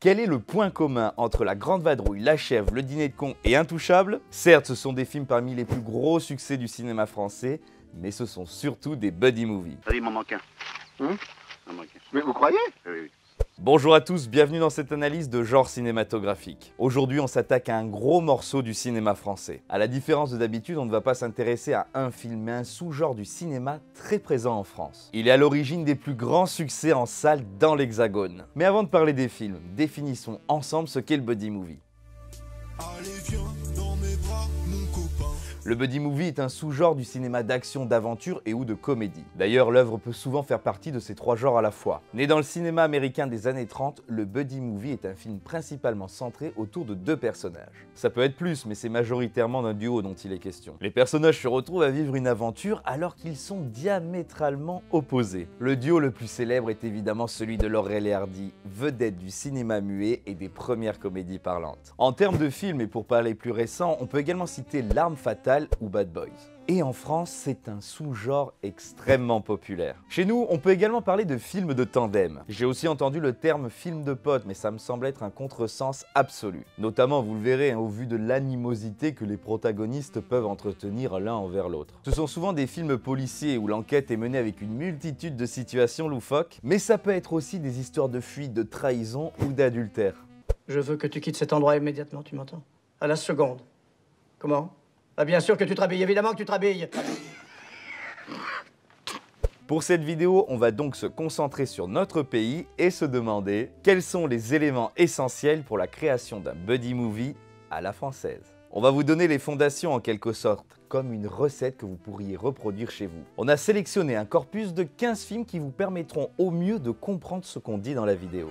Quel est le point commun entre La Grande Vadrouille, La Chèvre, Le Dîner de Con et Intouchables? Certes, ce sont des films parmi les plus gros succès du cinéma français, mais ce sont surtout des buddy movies. Allez, il m'en manque un. Il m'en manque un. Mais vous croyez? Oui. Bonjour à tous, bienvenue dans cette analyse de genre cinématographique. Aujourd'hui, on s'attaque à un gros morceau du cinéma français. À la différence de d'habitude, on ne va pas s'intéresser à un film, mais à un sous-genre du cinéma très présent en France. Il est à l'origine des plus grands succès en salle dans l'Hexagone. Mais avant de parler des films, définissons ensemble ce qu'est le buddy movie. Allez, viens dans mes bras, mon copain. Le buddy movie est un sous-genre du cinéma d'action, d'aventure et ou de comédie. D'ailleurs, l'œuvre peut souvent faire partie de ces trois genres à la fois. Né dans le cinéma américain des années 30, le buddy movie est un film principalement centré autour de deux personnages. Ça peut être plus, mais c'est majoritairement d'un duo dont il est question. Les personnages se retrouvent à vivre une aventure alors qu'ils sont diamétralement opposés. Le duo le plus célèbre est évidemment celui de Laurel et Hardy, vedette du cinéma muet et des premières comédies parlantes. En termes de films, et pour parler plus récent, on peut également citer L'Arme Fatale ou Bad Boys. Et en France, c'est un sous-genre extrêmement populaire. Chez nous, on peut également parler de films de tandem. J'ai aussi entendu le terme film de potes, mais ça me semble être un contresens absolu. Notamment, vous le verrez, au vu de l'animosité que les protagonistes peuvent entretenir l'un envers l'autre. Ce sont souvent des films policiers où l'enquête est menée avec une multitude de situations loufoques, mais ça peut être aussi des histoires de fuite, de trahison ou d'adultère. Je veux que tu quittes cet endroit immédiatement, tu m'entends? À la seconde. Comment? Ah bien sûr que tu te rhabilles, évidemment que tu te rhabilles. Pour cette vidéo, on va donc se concentrer sur notre pays et se demander quels sont les éléments essentiels pour la création d'un buddy movie à la française. On va vous donner les fondations en quelque sorte, comme une recette que vous pourriez reproduire chez vous. On a sélectionné un corpus de 15 films qui vous permettront au mieux de comprendre ce qu'on dit dans la vidéo.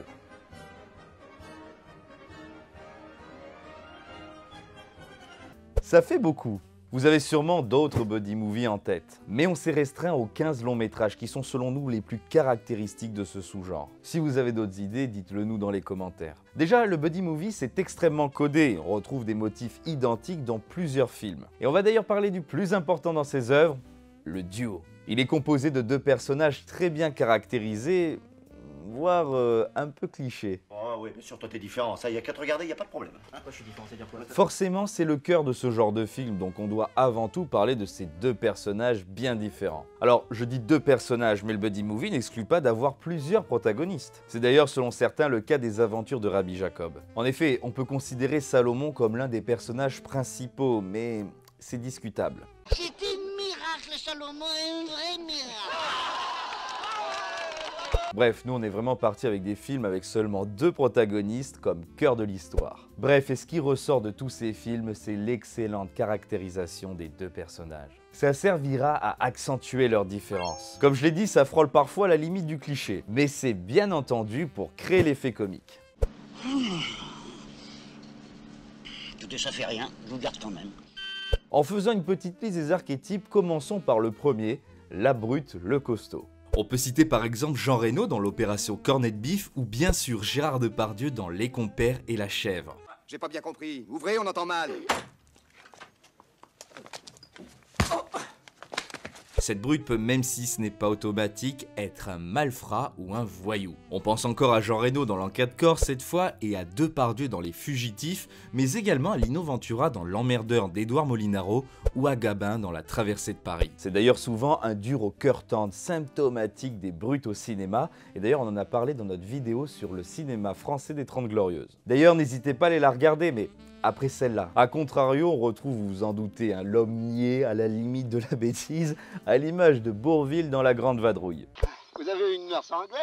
Ça fait beaucoup. Vous avez sûrement d'autres buddy movies en tête, mais on s'est restreint aux 15 longs métrages qui sont selon nous les plus caractéristiques de ce sous-genre. Si vous avez d'autres idées, dites-le nous dans les commentaires. Déjà, le buddy movie c'est extrêmement codé, on retrouve des motifs identiques dans plusieurs films. Et on va d'ailleurs parler du plus important dans ces œuvres, le duo. Il est composé de deux personnages très bien caractérisés, voire un peu clichés. Oh oui, bien sûr, toi t'es différent. Ça, il y a qu'à te regarder, il n'y a pas de problème. Moi je suis différent, c'est-à-dire quoi? Forcément, c'est le cœur de ce genre de film, donc on doit avant tout parler de ces deux personnages bien différents. Alors, je dis deux personnages, mais le buddy movie n'exclut pas d'avoir plusieurs protagonistes. C'est d'ailleurs selon certains le cas des aventures de Rabbi Jacob. En effet, on peut considérer Salomon comme l'un des personnages principaux, mais c'est discutable. C'est un miracle, Salomon, un vrai miracle. Bref, nous on est vraiment parti avec des films avec seulement deux protagonistes comme cœur de l'histoire. Bref, et ce qui ressort de tous ces films, c'est l'excellente caractérisation des deux personnages. Ça servira à accentuer leurs différences. Comme je l'ai dit, ça frôle parfois la limite du cliché, mais c'est bien entendu pour créer l'effet comique. Tout ça fait rien, je vous garde quand même. En faisant une petite liste des archétypes, commençons par le premier, la brute, le costaud. On peut citer par exemple Jean Reno dans l'opération Cornet de Bif ou bien sûr Gérard Depardieu dans Les Compères et la Chèvre. J'ai pas bien compris. Ouvrez, on entend mal. Cette brute peut, même si ce n'est pas automatique, être un malfrat ou un voyou. On pense encore à Jean Reno dans L'Enquête Corse cette fois et à Depardieu dans Les Fugitifs, mais également à Lino Ventura dans L'Emmerdeur d'Édouard Molinaro ou à Gabin dans La Traversée de Paris. C'est d'ailleurs souvent un dur au cœur tendre, symptomatique des brutes au cinéma, et d'ailleurs on en a parlé dans notre vidéo sur le cinéma français des 30 Glorieuses. D'ailleurs n'hésitez pas à aller la regarder, mais après celle-là. A contrario, on retrouve, vous vous en doutez, l'homme niais à la limite de la bêtise, à l'image de Bourvil dans La Grande Vadrouille. Vous avez une nurse anglaise?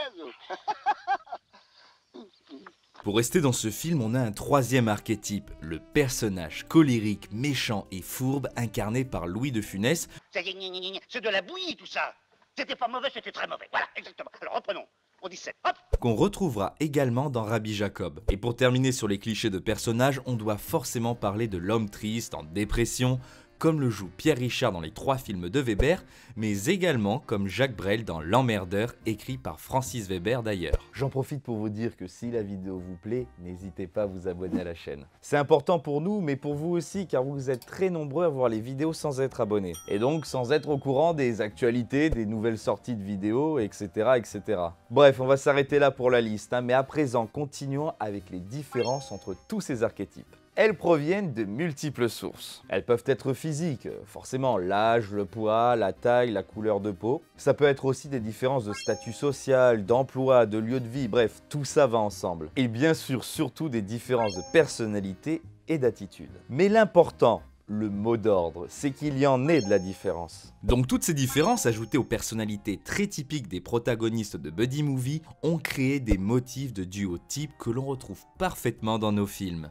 Pour rester dans ce film, on a un troisième archétype, le personnage colérique, méchant et fourbe incarné par Louis de Funès. C'est de la bouillie tout ça. C'était pas mauvais, c'était très mauvais. Voilà, exactement. Alors reprenons. On dit 7. Hop. Qu'on retrouvera également dans Rabbi Jacob. Et pour terminer sur les clichés de personnages, on doit forcément parler de l'homme triste, en dépression, comme le joue Pierre Richard dans les 3 films de Weber, mais également comme Jacques Brel dans L'Emmerdeur, écrit par Francis Weber d'ailleurs. J'en profite pour vous dire que si la vidéo vous plaît, n'hésitez pas à vous abonner à la chaîne. C'est important pour nous, mais pour vous aussi, car vous êtes très nombreux à voir les vidéos sans être abonnés. Et donc sans être au courant des actualités, des nouvelles sorties de vidéos, etc. etc. Bref, on va s'arrêter là pour la liste, mais à présent, continuons avec les différences entre tous ces archétypes. Elles proviennent de multiples sources. Elles peuvent être physiques, forcément l'âge, le poids, la taille, la couleur de peau. Ça peut être aussi des différences de statut social, d'emploi, de lieu de vie, bref, tout ça va ensemble. Et bien sûr, surtout des différences de personnalité et d'attitude. Mais l'important, le mot d'ordre, c'est qu'il y en ait de la différence. Donc toutes ces différences, ajoutées aux personnalités très typiques des protagonistes de Buddy Movie, ont créé des motifs de duo type que l'on retrouve parfaitement dans nos films.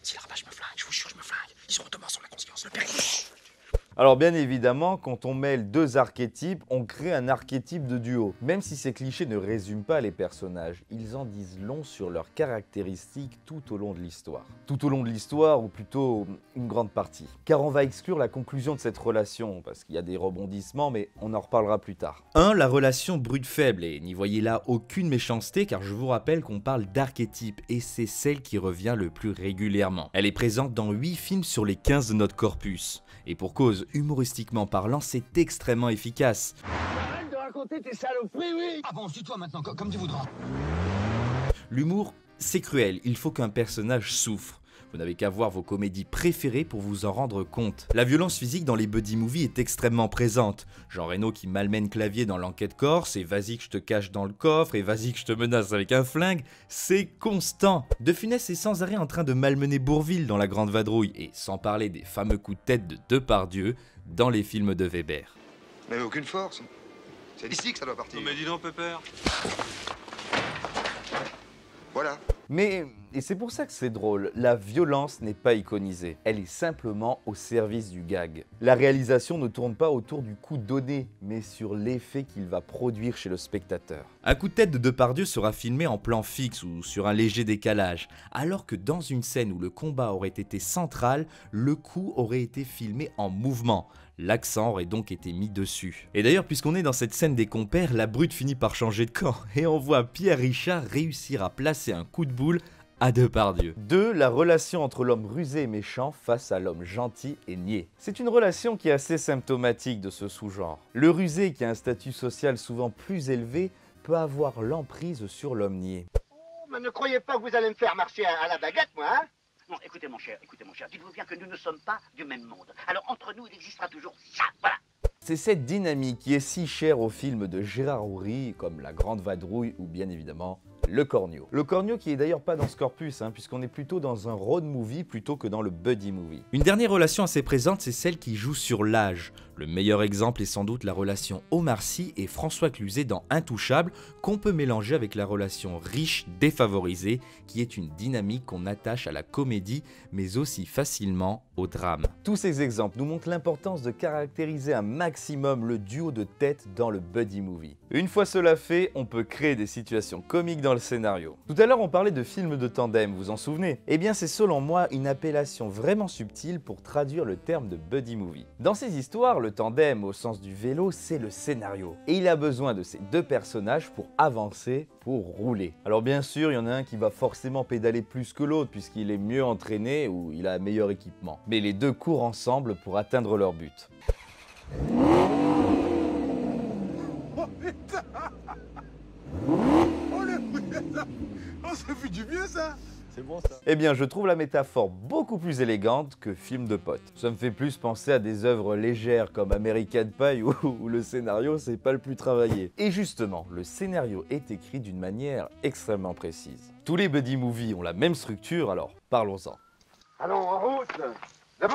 Si le ravage me flingue, je vous jure, je me flingue. Ils ont demain sur la conscience, le père. Alors bien évidemment, quand on mêle 2 archétypes, on crée un archétype de duo. Même si ces clichés ne résument pas les personnages, ils en disent long sur leurs caractéristiques tout au long de l'histoire. Tout au long de l'histoire, ou plutôt une grande partie. Car on va exclure la conclusion de cette relation, parce qu'il y a des rebondissements, mais on en reparlera plus tard. 1. La relation brute-faible, et n'y voyez là aucune méchanceté, car je vous rappelle qu'on parle d'archétype, et c'est celle qui revient le plus régulièrement. Elle est présente dans 8 films sur les 15 de notre corpus. Et pour cause, humoristiquement parlant, c'est extrêmement efficace. Arrête de raconter tes saloperies, oui. Ah bon, dis-toi maintenant, comme tu voudras. L'humour, c'est cruel, il faut qu'un personnage souffre. Vous n'avez qu'à voir vos comédies préférées pour vous en rendre compte. La violence physique dans les buddy movies est extrêmement présente. Jean Reno qui malmène Clavier dans l'enquête corse, et vas-y que je te cache dans le coffre, et vas-y que je te menace avec un flingue, c'est constant. De Funès est sans arrêt en train de malmener Bourvil dans La Grande Vadrouille, et sans parler des fameux coups de tête de Depardieu dans les films de Weber. Mais aucune force. C'est ici que ça doit partir. Non mais dis donc, Pépère. Voilà. Mais, et c'est pour ça que c'est drôle, la violence n'est pas iconisée, elle est simplement au service du gag. La réalisation ne tourne pas autour du coup donné, mais sur l'effet qu'il va produire chez le spectateur. Un coup de tête de Depardieu sera filmé en plan fixe ou sur un léger décalage, alors que dans une scène où le combat aurait été central, le coup aurait été filmé en mouvement. L'accent aurait donc été mis dessus. Et d'ailleurs, puisqu'on est dans cette scène des compères, la brute finit par changer de camp, et on voit Pierre Richard réussir à placer un coup de boule à Depardieu. 2. La relation entre l'homme rusé et méchant face à l'homme gentil et niais. C'est une relation qui est assez symptomatique de ce sous-genre. Le rusé, qui a un statut social souvent plus élevé, peut avoir l'emprise sur l'homme niais. Oh, mais ne croyez pas que vous allez me faire marcher à la baguette, moi, hein? Non, écoutez mon cher, dites-vous bien que nous ne sommes pas du même monde. Alors entre nous, il existera toujours ça, voilà. C'est cette dynamique qui est si chère aux films de Gérard Houry, comme La Grande Vadrouille ou bien évidemment Le Cornio. Le Cornio qui est d'ailleurs pas dans ce corpus, puisqu'on est plutôt dans un road movie plutôt que dans le buddy movie. Une dernière relation assez présente, c'est celle qui joue sur l'âge. Le meilleur exemple est sans doute la relation Omar Sy et François Cluzet dans Intouchable, qu'on peut mélanger avec la relation riche défavorisée, qui est une dynamique qu'on attache à la comédie, mais aussi facilement au drame. Tous ces exemples nous montrent l'importance de caractériser un maximum le duo de tête dans le buddy movie. Une fois cela fait, on peut créer des situations comiques dans le scénario. Tout à l'heure, on parlait de films de tandem, vous en souvenez? Eh bien, c'est selon moi une appellation vraiment subtile pour traduire le terme de buddy movie. Dans ces histoires, le tandem, au sens du vélo, c'est le scénario. Et il a besoin de ces 2 personnages pour avancer, pour rouler. Alors bien sûr, il y en a un qui va forcément pédaler plus que l'autre, puisqu'il est mieux entraîné ou il a un meilleur équipement. Mais les 2 courent ensemble pour atteindre leur but. Oh putain. Oh le putain. Oh ça fait du bien ça. C'est bon ça. Eh bien, je trouve la métaphore beaucoup plus élégante que film de potes. Ça me fait plus penser à des œuvres légères comme American Pie où le scénario c'est pas le plus travaillé. Et justement, le scénario est écrit d'une manière extrêmement précise. Tous les buddy movies ont la même structure, alors parlons-en. Allons, en route. Debout.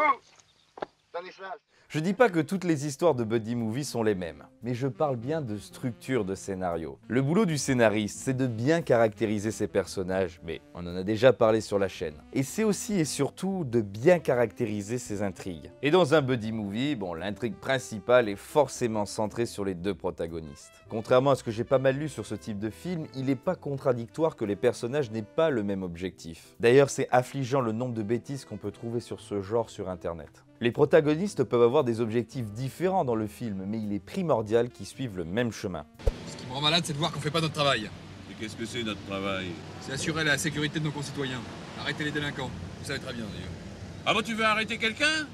Stanislas. Je dis pas que toutes les histoires de buddy movie sont les mêmes, mais je parle bien de structure de scénario. Le boulot du scénariste, c'est de bien caractériser ses personnages, mais on en a déjà parlé sur la chaîne. Et c'est aussi et surtout de bien caractériser ses intrigues. Et dans un buddy movie, l'intrigue principale est forcément centrée sur les 2 protagonistes. Contrairement à ce que j'ai pas mal lu sur ce type de film, il n'est pas contradictoire que les personnages n'aient pas le même objectif. D'ailleurs, c'est affligeant le nombre de bêtises qu'on peut trouver sur ce genre sur internet. Les protagonistes peuvent avoir des objectifs différents dans le film, mais il est primordial qu'ils suivent le même chemin. Ce qui me rend malade, c'est de voir qu'on fait pas notre travail. Et qu'est-ce que c'est notre travail? C'est assurer la sécurité de nos concitoyens. Arrêter les délinquants. Vous savez très bien d'ailleurs. Ah bon, tu veux arrêter quelqu'un?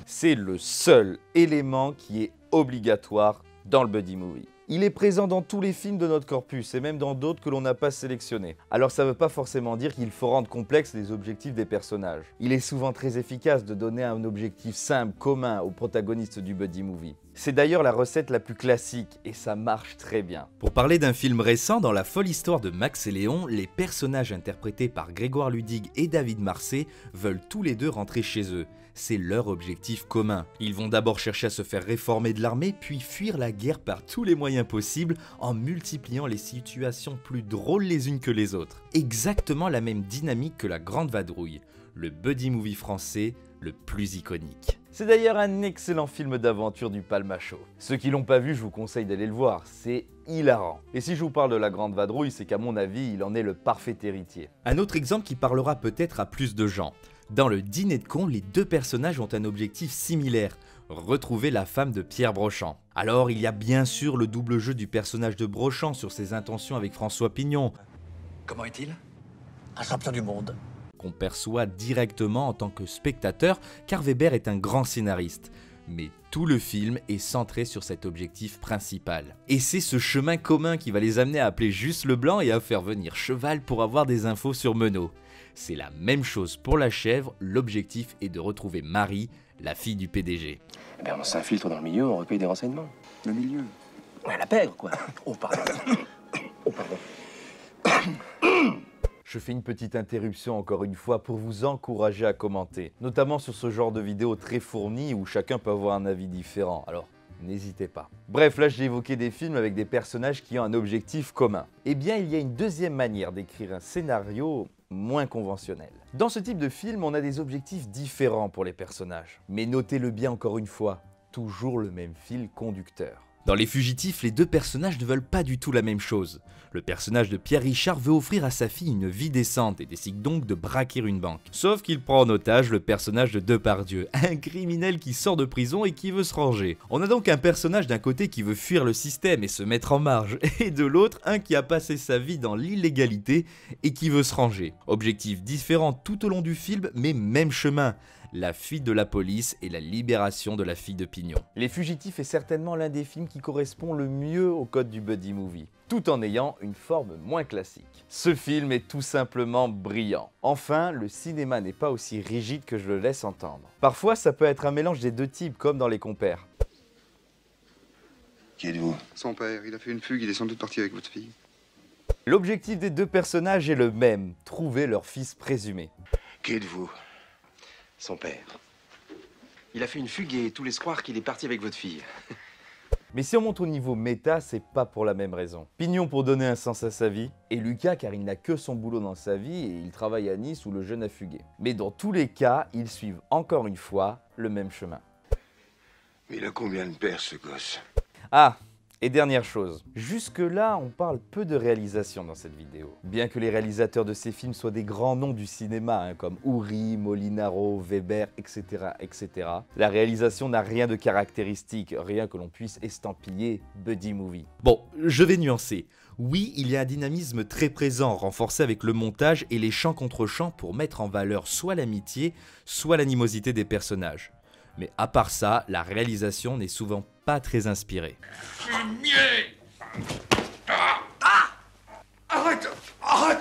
C'est le seul élément qui est obligatoire dans le buddy movie. Il est présent dans tous les films de notre corpus et même dans d'autres que l'on n'a pas sélectionnés. Alors ça ne veut pas forcément dire qu'il faut rendre complexes les objectifs des personnages. Il est souvent très efficace de donner un objectif simple, commun aux protagonistes du buddy movie. C'est d'ailleurs la recette la plus classique et ça marche très bien. Pour parler d'un film récent, dans La folle histoire de Max et Léon, les personnages interprétés par Grégoire Ludig et David Marsay veulent tous les deux rentrer chez eux. C'est leur objectif commun. Ils vont d'abord chercher à se faire réformer de l'armée, puis fuir la guerre par tous les moyens possibles en multipliant les situations plus drôles les unes que les autres. Exactement la même dynamique que La Grande Vadrouille, le buddy movie français le plus iconique. C'est d'ailleurs un excellent film d'aventure du Palmachot. Ceux qui l'ont pas vu, je vous conseille d'aller le voir, c'est hilarant. Et si je vous parle de La Grande Vadrouille, c'est qu'à mon avis, il en est le parfait héritier. Un autre exemple qui parlera peut-être à plus de gens. Dans Le Dîner de cons, les deux personnages ont un objectif similaire, retrouver la femme de Pierre Brochand. Alors il y a bien sûr le double jeu du personnage de Brochand sur ses intentions avec François Pignon. Comment est-il? Un champion du monde. Qu'on perçoit directement en tant que spectateur, car Weber est un grand scénariste. Mais tout le film est centré sur cet objectif principal. Et c'est ce chemin commun qui va les amener à appeler Juste Leblanc et à faire venir Cheval pour avoir des infos sur Menot. C'est la même chose pour la chèvre, l'objectif est de retrouver Marie, la fille du PDG. Eh bien, on s'infiltre dans le milieu, on recueille des renseignements. Le milieu. Ouais, la pègre, quoi. Oh, pardon. Oh, pardon. Je fais une petite interruption encore une fois pour vous encourager à commenter, notamment sur ce genre de vidéo très fournie où chacun peut avoir un avis différent, alors n'hésitez pas. Bref, là j'ai évoqué des films avec des personnages qui ont un objectif commun. Eh bien, il y a une deuxième manière d'écrire un scénario moins conventionnel. Dans ce type de film, on a des objectifs différents pour les personnages. Mais notez-le bien encore une fois, toujours le même fil conducteur. Dans Les Fugitifs, les deux personnages ne veulent pas du tout la même chose. Le personnage de Pierre Richard veut offrir à sa fille une vie décente et décide donc de braquer une banque. Sauf qu'il prend en otage le personnage de Depardieu, un criminel qui sort de prison et qui veut se ranger. On a donc un personnage d'un côté qui veut fuir le système et se mettre en marge, et de l'autre un qui a passé sa vie dans l'illégalité et qui veut se ranger. Objectifs différents tout au long du film, mais même chemin. La fuite de la police et la libération de la fille de Pignon. Les Fugitifs est certainement l'un des films qui correspond le mieux au code du buddy movie, tout en ayant une forme moins classique. Ce film est tout simplement brillant. Enfin, le cinéma n'est pas aussi rigide que je le laisse entendre. Parfois, ça peut être un mélange des deux types, comme dans Les Compères. Qui êtes-vous? Son père, il a fait une fugue, il est sans doute parti avec votre fille. L'objectif des deux personnages est le même, trouver leur fils présumé. Qui êtes-vous? Son père. Il a fait une fugue et tous les soirs qu'il est parti avec votre fille. Mais si on monte au niveau méta, c'est pas pour la même raison. Pignon pour donner un sens à sa vie, et Lucas car il n'a que son boulot dans sa vie et il travaille à Nice où le jeune a fugué. Mais dans tous les cas, ils suivent encore une fois le même chemin. Mais il a combien de pères ce gosse? Ah, et dernière chose, jusque-là, on parle peu de réalisation dans cette vidéo. Bien que les réalisateurs de ces films soient des grands noms du cinéma, comme Ouri, Molinaro, Weber, etc., etc., la réalisation n'a rien de caractéristique, rien que l'on puisse estampiller buddy movie. Bon, je vais nuancer. Oui, il y a un dynamisme très présent, renforcé avec le montage et les chants contre chants pour mettre en valeur soit l'amitié, soit l'animosité des personnages. Mais à part ça, la réalisation n'est souvent pas très inspirée. Arrête! Arrête!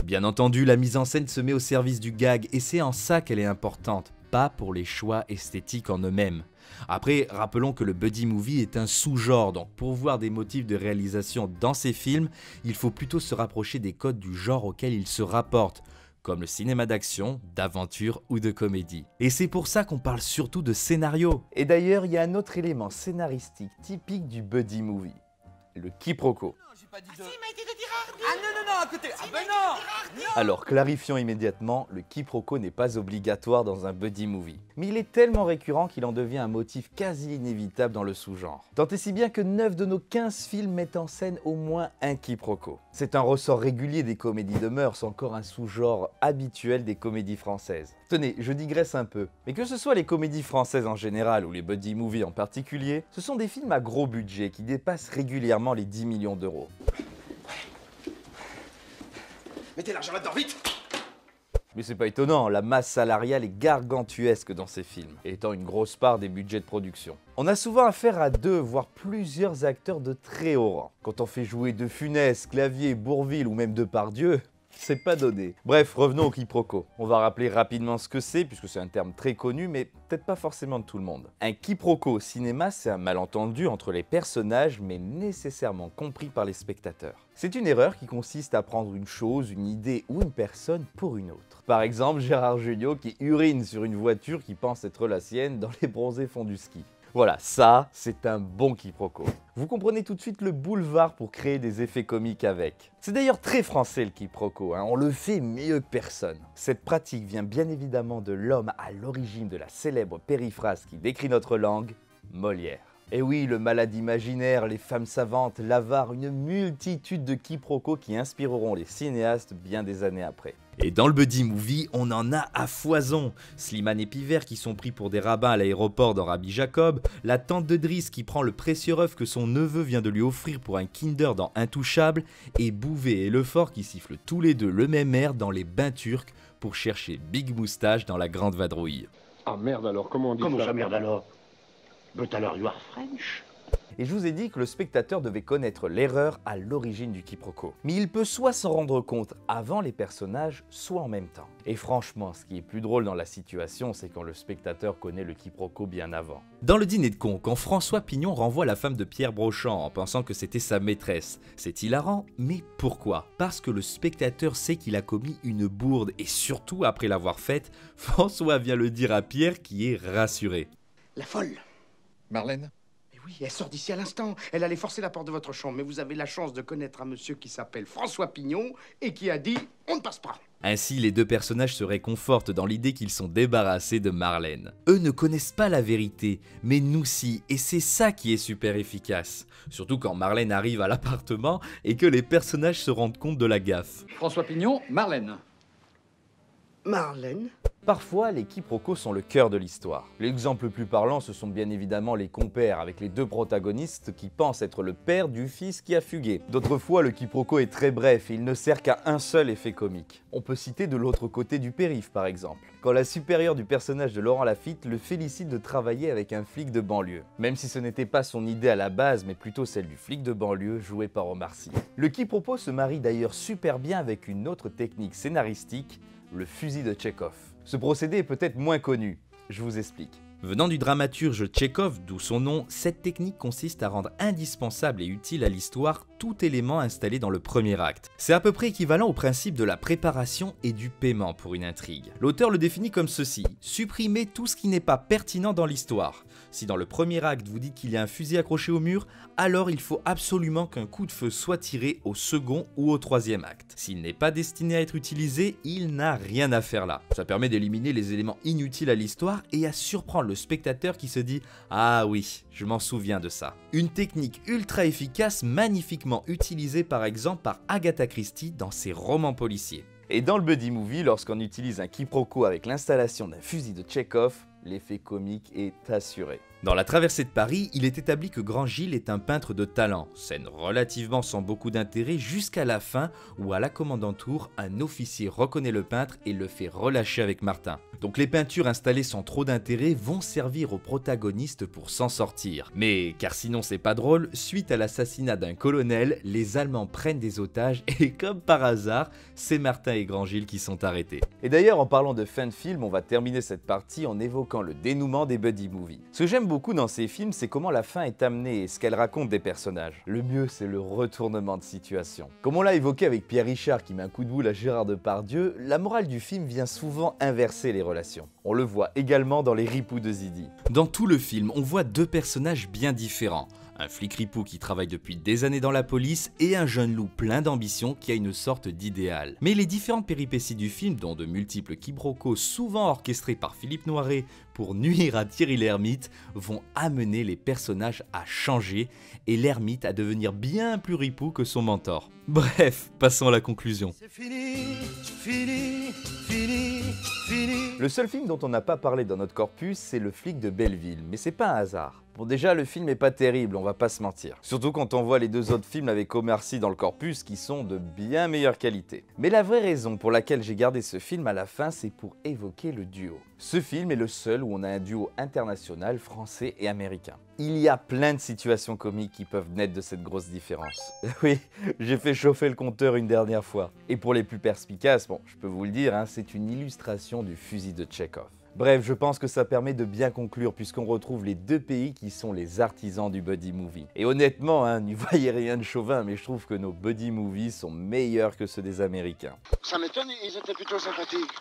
Bien entendu, la mise en scène se met au service du gag et c'est en ça qu'elle est importante, pas pour les choix esthétiques en eux-mêmes. Après, rappelons que le buddy movie est un sous-genre, donc pour voir des motifs de réalisation dans ces films, il faut plutôt se rapprocher des codes du genre auquel ils se rapportent, comme le cinéma d'action, d'aventure ou de comédie. Et c'est pour ça qu'on parle surtout de scénario. Et d'ailleurs, il y a un autre élément scénaristique typique du buddy movie, le quiproquo. pas dit de... il m'a été de dire Hardy. Ah non, à côté. Ah ben non. Alors, clarifions immédiatement, le quiproquo n'est pas obligatoire dans un buddy movie. Mais il est tellement récurrent qu'il en devient un motif quasi inévitable dans le sous-genre. Tant et si bien que 9 de nos 15 films mettent en scène au moins un quiproquo. C'est un ressort régulier des comédies de mœurs, encore un sous-genre habituel des comédies françaises. Tenez, je digresse un peu, mais que ce soit les comédies françaises en général ou les buddy movies en particulier, ce sont des films à gros budget qui dépassent régulièrement les 10 millions d'euros. Mettez l'argent là-dedans, vite! Mais c'est pas étonnant, la masse salariale est gargantuesque dans ces films, étant une grosse part des budgets de production. On a souvent affaire à 2, voire plusieurs acteurs de très haut rang. Quand on fait jouer De Funès, Clavier, Bourvil ou même Depardieu, c'est pas donné. Bref, revenons au quiproquo. On va rappeler rapidement ce que c'est, puisque c'est un terme très connu, mais peut-être pas forcément de tout le monde. Un quiproquo au cinéma, c'est un malentendu entre les personnages, mais nécessairement compris par les spectateurs. C'est une erreur qui consiste à prendre une chose, une idée ou une personne pour une autre. Par exemple, Gérard Jugnot qui urine sur une voiture qui pense être la sienne dans les bronzés fonds du ski. Voilà, ça, c'est un bon quiproquo. Vous comprenez tout de suite le boulevard pour créer des effets comiques avec. C'est d'ailleurs très français le quiproquo, on le fait mieux que personne. Cette pratique vient bien évidemment de l'homme à l'origine de la célèbre périphrase qui décrit notre langue, Molière. Et oui, le malade imaginaire, les femmes savantes, l'avare, une multitude de quiproquos qui inspireront les cinéastes bien des années après. Et dans le buddy movie, on en a à foison. Slimane et Pivert qui sont pris pour des rabbins à l'aéroport dans Rabbi Jacob, la tante de Driss qui prend le précieux œuf que son neveu vient de lui offrir pour un Kinder dans Intouchable, et Bouvet et Lefort qui sifflent tous les deux le même air dans Les Bains Turcs pour chercher Big Moustache dans La Grande Vadrouille. Ah merde alors, comment on dit ça? Comment ça merde alors? But alors you are French? Et je vous ai dit que le spectateur devait connaître l'erreur à l'origine du quiproquo. Mais il peut soit s'en rendre compte avant les personnages, soit en même temps. Et franchement, ce qui est plus drôle dans la situation, c'est quand le spectateur connaît le quiproquo bien avant. Dans Le Dîner de con, quand François Pignon renvoie la femme de Pierre Brochant en pensant que c'était sa maîtresse, c'est hilarant, mais pourquoi? Parce que le spectateur sait qu'il a commis une bourde, et surtout après l'avoir faite, François vient le dire à Pierre qui est rassuré. La folle. Marlène? Oui, elle sort d'ici à l'instant. Elle allait forcer la porte de votre chambre, mais vous avez la chance de connaître un monsieur qui s'appelle François Pignon et qui a dit « on ne passe pas ». Ainsi, les deux personnages se réconfortent dans l'idée qu'ils sont débarrassés de Marlène. Eux ne connaissent pas la vérité, mais nous si, et c'est ça qui est super efficace. Surtout quand Marlène arrive à l'appartement et que les personnages se rendent compte de la gaffe. François Pignon, Marlène. Marlène? Parfois, les quiproquos sont le cœur de l'histoire. L'exemple le plus parlant, ce sont bien évidemment les compères, avec les deux protagonistes qui pensent être le père du fils qui a fugué. D'autres fois, le quiproquo est très bref et il ne sert qu'à un seul effet comique. On peut citer de l'autre côté du périph' par exemple, quand la supérieure du personnage de Laurent Lafitte le félicite de travailler avec un flic de banlieue. Même si ce n'était pas son idée à la base, mais plutôt celle du flic de banlieue joué par Omar Sy. Le quiproquo se marie d'ailleurs super bien avec une autre technique scénaristique, le fusil de Tchekhov. Ce procédé est peut-être moins connu, je vous explique. Venant du dramaturge Tchekhov, d'où son nom, cette technique consiste à rendre indispensable et utile à l'histoire tout élément installé dans le premier acte. C'est à peu près équivalent au principe de la préparation et du paiement pour une intrigue. L'auteur le définit comme ceci: supprimer tout ce qui n'est pas pertinent dans l'histoire. Si dans le premier acte vous dites qu'il y a un fusil accroché au mur, alors il faut absolument qu'un coup de feu soit tiré au second ou au troisième acte. S'il n'est pas destiné à être utilisé, il n'a rien à faire là. Ça permet d'éliminer les éléments inutiles à l'histoire et à surprendre le spectateur qui se dit « Ah oui, je m'en souviens de ça ». Une technique ultra efficace, magnifiquement utilisée par exemple par Agatha Christie dans ses romans policiers. Et dans le buddy movie, lorsqu'on utilise un quiproquo avec l'installation d'un fusil de Tchekhov, l'effet comique est assuré. Dans La Traversée de Paris, il est établi que Grand Gilles est un peintre de talent, scène relativement sans beaucoup d'intérêt jusqu'à la fin où à la commandanture, un officier reconnaît le peintre et le fait relâcher avec Martin. Donc les peintures installées sans trop d'intérêt vont servir aux protagonistes pour s'en sortir. Mais, car sinon c'est pas drôle, suite à l'assassinat d'un colonel, les Allemands prennent des otages et comme par hasard, c'est Martin et Grand Gilles qui sont arrêtés. Et d'ailleurs en parlant de fin de film, on va terminer cette partie en évoquant le dénouement des buddy movies. Ce que j'aime beaucoup dans ces films, c'est comment la fin est amenée et ce qu'elle raconte des personnages. Le mieux, c'est le retournement de situation. Comme on l'a évoqué avec Pierre Richard qui met un coup de boule à Gérard Depardieu, la morale du film vient souvent inverser les relations. On le voit également dans Les Ripoux de Zidi. Dans tout le film, on voit deux personnages bien différents. un flic ripou qui travaille depuis des années dans la police et un jeune loup plein d'ambition qui a une sorte d'idéal. Mais les différentes péripéties du film, dont de multiples quiproquos souvent orchestrés par Philippe Noiret pour nuire à Thierry Lhermitte, vont amener les personnages à changer et Lhermitte à devenir bien plus ripou que son mentor. Bref, passons à la conclusion. C'est fini, fini, fini, fini. Le seul film dont on n'a pas parlé dans notre corpus, c'est Le flic de Belleville, mais c'est pas un hasard. Bon, déjà, le film est pas terrible, on va pas se mentir. Surtout quand on voit les deux autres films avec Omar Sy dans le corpus qui sont de bien meilleure qualité. Mais la vraie raison pour laquelle j'ai gardé ce film à la fin, c'est pour évoquer le duo. Ce film est le seul où on a un duo international français et américain. Il y a plein de situations comiques qui peuvent naître de cette grosse différence. Oui, j'ai fait chauffer le compteur une dernière fois. Et pour les plus perspicaces, bon, je peux vous le dire, hein, c'est une illustration du fusil de Tchekhov. Bref, je pense que ça permet de bien conclure puisqu'on retrouve les deux pays qui sont les artisans du buddy movie. Et honnêtement, hein, n'y voyez rien de chauvin, mais je trouve que nos buddy movies sont meilleurs que ceux des Américains. Ça m'étonne, ils étaient plutôt sympathiques.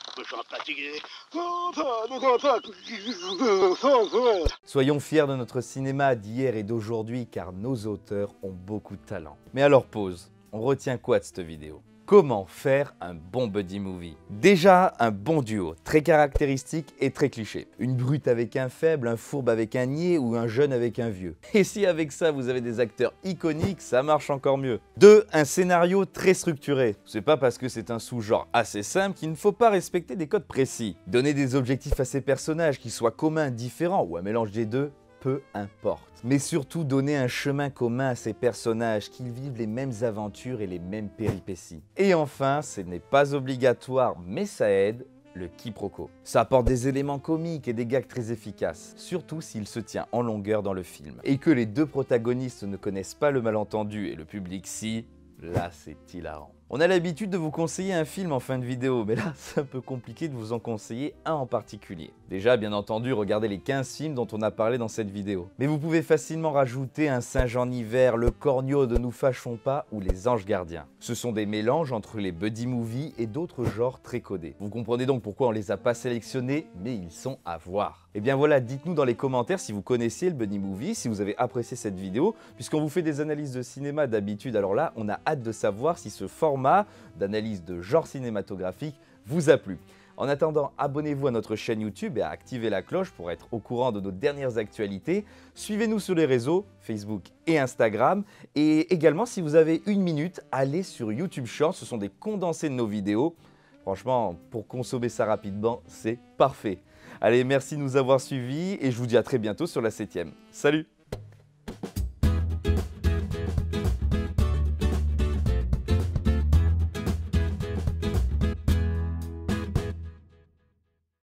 Soyons fiers de notre cinéma d'hier et d'aujourd'hui car nos auteurs ont beaucoup de talent. Mais alors pause, on retient quoi de cette vidéo ? Comment faire un bon buddy movie? Déjà, un bon duo, très caractéristique et très cliché. Une brute avec un faible, un fourbe avec un niais ou un jeune avec un vieux. Et si avec ça vous avez des acteurs iconiques, ça marche encore mieux. 2. Un scénario très structuré. C'est pas parce que c'est un sous-genre assez simple qu'il ne faut pas respecter des codes précis. Donner des objectifs à ces personnages qui soient communs, différents ou un mélange des deux, peu importe. Mais surtout donner un chemin commun à ces personnages, qu'ils vivent les mêmes aventures et les mêmes péripéties. Et enfin, ce n'est pas obligatoire, mais ça aide, le quiproquo. Ça apporte des éléments comiques et des gags très efficaces, surtout s'il se tient en longueur dans le film. Et que les deux protagonistes ne connaissent pas le malentendu et le public si, là c'est hilarant. On a l'habitude de vous conseiller un film en fin de vidéo, mais là c'est un peu compliqué de vous en conseiller un en particulier. Déjà, bien entendu, regardez les 15 films dont on a parlé dans cette vidéo. Mais vous pouvez facilement rajouter un Saint-Jean hiver, Le Corneau de Nous fâchons pas ou Les Anges gardiens. Ce sont des mélanges entre les buddy movies et d'autres genres très codés. Vous comprenez donc pourquoi on les a pas sélectionnés, mais ils sont à voir. Et bien voilà, dites-nous dans les commentaires si vous connaissiez le buddy movie, si vous avez apprécié cette vidéo, puisqu'on vous fait des analyses de cinéma d'habitude, alors là, on a hâte de savoir si ce format d'analyse de genre cinématographique vous a plu. En attendant, abonnez-vous à notre chaîne YouTube et activez la cloche pour être au courant de nos dernières actualités. Suivez-nous sur les réseaux, Facebook et Instagram. Et également, si vous avez une minute, allez sur YouTube Shorts, ce sont des condensés de nos vidéos. Franchement, pour consommer ça rapidement, c'est parfait. Allez, merci de nous avoir suivis et je vous dis à très bientôt sur la 7e. Salut!